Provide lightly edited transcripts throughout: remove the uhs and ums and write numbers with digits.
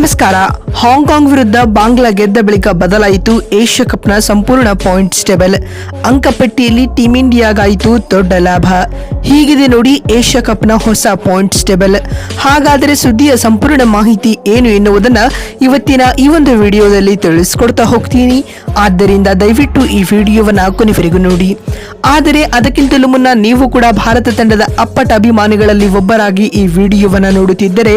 ನಮಸ್ಕಾರ. ಹಾಂಗ್ಕಾಂಗ್ ವಿರುದ್ಧ ಬಾಂಗ್ಲಾ ಗೆದ್ದ ಬಳಿಕ ಬದಲಾಯಿತು ಏಷ್ಯಾ ಕಪ್ನ ಸಂಪೂರ್ಣ ಪಾಯಿಂಟ್ಸ್ ಟೇಬಲ್. ಅಂಕಪಟ್ಟಿಯಲ್ಲಿ ಟೀಂ ಇಂಡಿಯಾಗಾಯಿತು ದೊಡ್ಡ ಲಾಭ. ಹೀಗಿದೆ ನೋಡಿ ಏಷ್ಯಾ ಕಪ್ನ ಹೊಸ ಪಾಯಿಂಟ್ಸ್ ಟೇಬಲ್. ಹಾಗಾದರೆ ಸುದ್ದಿಯ ಸಂಪೂರ್ಣ ಮಾಹಿತಿ ಏನು ಎನ್ನುವುದನ್ನ ಇವತ್ತಿನ ಈ ಒಂದು ವಿಡಿಯೋದಲ್ಲಿ ತಿಳಿಸ್ಕೊಡ್ತಾ ಹೋಗ್ತೀನಿ. ಆದ್ದರಿಂದ ದಯವಿಟ್ಟು ಈ ವಿಡಿಯೋವನ್ನ ಕೊನೆವರೆಗೂ ನೋಡಿ. ಆದರೆ ಅದಕ್ಕಿಂತಲೂ ಮುನ್ನ ನೀವು ಕೂಡ ಭಾರತ ತಂಡದ ಅಪ್ಪಟ ಅಭಿಮಾನಿಗಳಲ್ಲಿ ಒಬ್ಬರಾಗಿ ಈ ವಿಡಿಯೋವನ್ನ ನೋಡುತ್ತಿದ್ದರೆ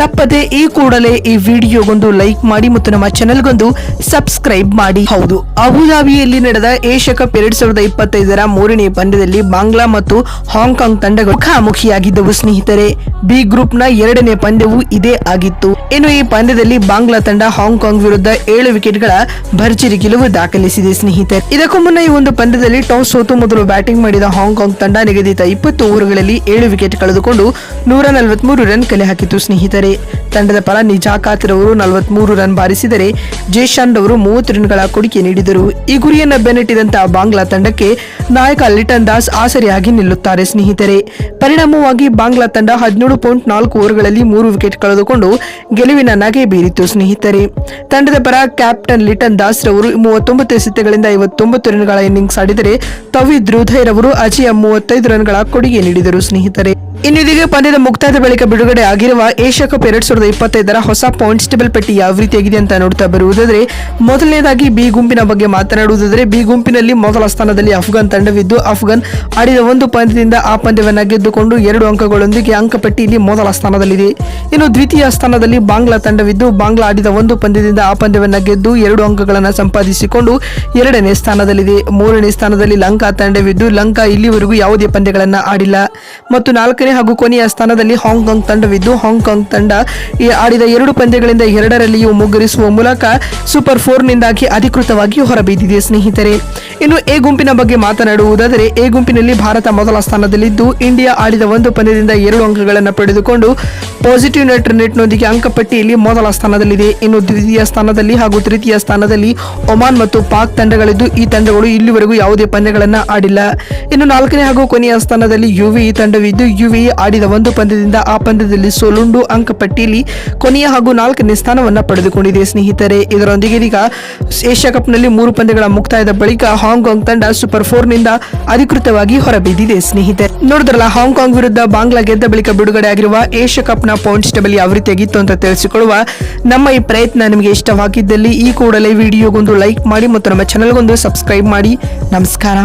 ತಪ್ಪದೆ ಈ ಕೂಡಲೇ ಈ ವಿಡಿಯೋಗೊಂದು ಲೈಕ್ ಮಾಡಿ ಮತ್ತು ನಮ್ಮ ಚಾನೆಲ್ಗೊಂದು ಸಬ್ಸ್ಕ್ರೈಬ್ ಮಾಡಿ. ಹೌದು, ಅಬುಧಾಬಿಯಲ್ಲಿ ನಡೆದ ಏಷ್ಯಾ ಕಪ್ 2025ರ ಮೂರನೇ ಪಂದ್ಯದಲ್ಲಿ ಬಾಂಗ್ಲಾ ಮತ್ತು ಹಾಂಗ್ಕಾಂಗ್ ತಂಡಗಳು ಮುಖಾಮುಖಿಯಾಗಿದ್ದವು ಸ್ನೇಹಿತರೆ. ಬಿ ಗ್ರೂಪ್ ನ ಎರಡನೇ ಪಂದ್ಯವು ಇದೇ ಆಗಿತ್ತು. ಇನ್ನು ಈ ಪಂದ್ಯದಲ್ಲಿ ಬಾಂಗ್ಲಾ ತಂಡ ಹಾಂಗ್ಕಾಂಗ್ ವಿರುದ್ಧ 7 ವಿಕೆಟ್ಗಳ ಭರ್ಜರಿ ಗೆಲುವು ದಾಖಲಿಸಿದೆ ಸ್ನೇಹಿತರೆ. ಇದಕ್ಕೂ ಮುನ್ನ ಈ ಒಂದು ಪಂದ್ಯದಲ್ಲಿ ಟಾಸ್ ಸೋತು ಮೊದಲು ಬ್ಯಾಟಿಂಗ್ ಮಾಡಿದ ಹಾಂಗ್ಕಾಂಗ್ ತಂಡ ನಿಗದಿತ 20 ಓವರ್ಗಳಲ್ಲಿ 7 ವಿಕೆಟ್ ಕಳೆದುಕೊಂಡು 143 ರನ್ ಕಲೆ ಹಾಕಿತು ಸ್ನೇಹಿತರೆ. ತಂಡದ ಪರ ನಿಜಾಕಾತ್ ರವರು 43 ರನ್ ಬಾರಿಸಿದರೆ ಜೇಶಾನ್ ರವರು 30 ರನ್ಗಳ ಕೊಡುಗೆ ನೀಡಿದರು. ಈ ಗುರಿಯನ್ನು ಬೆನ್ನಟ್ಟಿದಂತಹ ಬಾಂಗ್ಲಾ ತಂಡಕ್ಕೆ ನಾಯಕ ಲಿಟನ್ ದಾಸ್ ಆಸರೆಯಾಗಿ ನಿಲ್ಲುತ್ತಾರೆ ಸ್ನೇಹಿತರೆ. ಪರಿಣಾಮವಾಗಿ ಬಾಂಗ್ಲಾ ತಂಡ 17.4 ಓವರ್ಗಳಲ್ಲಿ 3 ವಿಕೆಟ್ ಕಳೆದುಕೊಂಡು ಗೆಲುವಿನ ನಗೆ ಬೀರಿತು ಸ್ನೇಹಿತರೆ. ತಂಡದ ಪರ ಕ್ಯಾಪ್ಟನ್ ಲಿಟನ್ ದಾಸ್ ರವರು 39 ಎಸೆತಗಳಿಂದ 59 ರನ್ಗಳ ಇನ್ನಿಂಗ್ಸ್ ಆಡಿದರೆ ತವೀದ್ ಹೃದಯ್ ರವರು ಅಜೇಯ 35 ರನ್ಗಳ ಕೊಡುಗೆ ನೀಡಿದರು ಸ್ನೇಹಿತರೆ. ಇನ್ನಿದೀಗ ಪಂದ್ಯದ ಮುಕ್ತಾಯದ ಬಳಿಕ ಬಿಡುಗಡೆ ಆಗಿರುವ ಏಷ್ಯಾ ಕಪ್ 2025ರ ಹೊಸ ಪಾಯಿಂಟ್ಸ್ ಟೇಬಲ್ ಪಟ್ಟಿ ಯಾವ ರೀತಿಯಾಗಿದೆ ಅಂತ ನೋಡ್ತಾ ಬರುವುದಾದ್ರೆ, ಮೊದಲನೇದಾಗಿ ಬಿ ಗುಂಪಿನ ಬಗ್ಗೆ ಮಾತನಾಡುವುದಾದರೆ, ಬಿ ಗುಂಪಿನಲ್ಲಿ ಮೊದಲ ಸ್ಥಾನದಲ್ಲಿ ಅಫ್ಘಾನ್ ತಂಡವಿದ್ದು, ಅಫ್ಘಾನ್ ಆಡಿದ ಒಂದು ಪಂದ್ಯದಿಂದ ಆ ಪಂದ್ಯವನ್ನು ಗೆದ್ದುಕೊಂಡು 2 ಅಂಕಗಳೊಂದಿಗೆ ಅಂಕಪಟ್ಟಿಯಲ್ಲಿ ಮೊದಲ ಸ್ಥಾನದಲ್ಲಿದೆ. ಇನ್ನು ದ್ವಿತೀಯ ಸ್ಥಾನದಲ್ಲಿ ಬಾಂಗ್ಲಾ ತಂಡವಿದ್ದು, ಬಾಂಗ್ಲಾ ಆಡಿದ ಒಂದು ಪಂದ್ಯದಿಂದ ಆ ಪಂದ್ಯವನ್ನು ಗೆದ್ದು 2 ಅಂಕಗಳನ್ನು ಸಂಪಾದಿಸಿಕೊಂಡು 2ನೇ ಸ್ಥಾನದಲ್ಲಿದೆ. 3ನೇ ಸ್ಥಾನದಲ್ಲಿ ಲಂಕಾ ತಂಡವಿದ್ದು, ಲಂಕಾ ಇಲ್ಲಿವರೆಗೂ ಯಾವುದೇ ಪಂದ್ಯಗಳನ್ನು ಆಡಿಲ್ಲ. ಮತ್ತು 4ನೇ ಹಾಗೂ ಕೊನೆಯ ಸ್ಥಾನದಲ್ಲಿ ಹಾಂಗ್ಕಾಂಗ್ ತಂಡವಿದ್ದು, ಹಾಂಗ್ಕಾಂಗ್ ತಂಡ ಆಡಿದ 2 ಪಂದ್ಯಗಳಿಂದ 2ರಲ್ಲಿಯೂ ಮುಗ್ಗರಿಸುವ ಮೂಲಕ ಸೂಪರ್ 4ನಿಂದಾಗಿ ಅಧಿಕೃತವಾಗಿ ಹೊರಬಿದ್ದಿದೆ ಸ್ನೇಹಿತರೆ. ಇನ್ನು ಎ ಗುಂಪಿನ ಬಗ್ಗೆ ಮಾತನಾಡುವುದಾದರೆ, ಎ ಗುಂಪಿನಲ್ಲಿ ಭಾರತ ಮೊದಲ ಸ್ಥಾನದಲ್ಲಿದ್ದು, ಇಂಡಿಯಾ ಆಡಿದ ಒಂದು ಪಂದ್ಯದಿಂದ 2 ಅಂಕಗಳನ್ನು ಪಡೆದುಕೊಂಡು ಪಾಸಿಟಿವ್ ನೆಟ್ ರನ್ನೇಟ್ನೊಂದಿಗೆ ಅಂಕಪಟ್ಟಿಯಲ್ಲಿ ಮೊದಲ ಸ್ಥಾನದಲ್ಲಿದೆ. ಇನ್ನು ದ್ವಿತೀಯ ಸ್ಥಾನದಲ್ಲಿ ಹಾಗೂ ತೃತೀಯ ಸ್ಥಾನದಲ್ಲಿ ಒಮಾನ್ ಮತ್ತು ಪಾಕ್ ತಂಡಗಳಿದ್ದು, ಈ ತಂಡಗಳು ಇಲ್ಲಿವರೆಗೂ ಯಾವುದೇ ಪಂದ್ಯಗಳನ್ನು ಆಡಿಲ್ಲ. ಇನ್ನು 4ನೇ ಹಾಗೂ ಕೊನೆಯ ಸ್ಥಾನದಲ್ಲಿ ಯುಎಇ ತಂಡವಿದ್ದು, ಯುಎಇ ಆಡಿದ ಒಂದು ಪಂದ್ಯದಿಂದ ಆ ಪಂದ್ಯದಲ್ಲಿ ಸೋಲುಂಡು ಅಂಕಪಟ್ಟಿಯಲ್ಲಿ ಕೊನೆಯ ಹಾಗೂ 4ನೇ ಸ್ಥಾನವನ್ನು ಪಡೆದುಕೊಂಡಿದೆ ಸ್ನೇಹಿತರೆ. ಇದರೊಂದಿಗೆ ಈಗ ಏಷ್ಯಾ ಕಪ್ನಲ್ಲಿ 3 ಪಂದ್ಯಗಳ ಮುಕ್ತಾಯದ ಬಳಿಕ ಹಾಂಗ್ಕಾಂಗ್ ತಂಡ ಸೂಪರ್ 4ನಿಂದ ಅಧಿಕೃತವಾಗಿ ಹೊರಬಿದ್ದಿದೆ ಸ್ನೇಹಿತರೆ. ನೋಡಿದ್ರಲ್ಲ, ಹಾಂಗ್ಕಾಂಗ್ ವಿರುದ್ಧ ಬಾಂಗ್ಲಾ ಗೆದ್ದ ಬಳಿಕ ಬಿಡುಗಡೆ ಆಗಿರುವ ಏಷ್ಯಾ ಕಪ್ನ ಪಾಯಿಂಟ್ಸ್ ಟೇಬಲ್ ಯಾವ ರೀತಿಯಾಗಿತ್ತು ಅಂತ ತಿಳಿಸಿಕೊಳ್ಳುವ ನಮ್ಮ ಈ ಪ್ರಯತ್ನ ನಿಮಗೆ ಇಷ್ಟವಾಗಿದ್ದಲ್ಲಿ ಈ ಕೂಡಲೇ ವಿಡಿಯೋಗೊಂದು ಲೈಕ್ ಮಾಡಿ ಮತ್ತು ನಮ್ಮ ಚಾನೆಲ್ಗೊಂದು ಸಬ್ಸ್ಕ್ರೈಬ್ ಮಾಡಿ. ನಮಸ್ಕಾರ.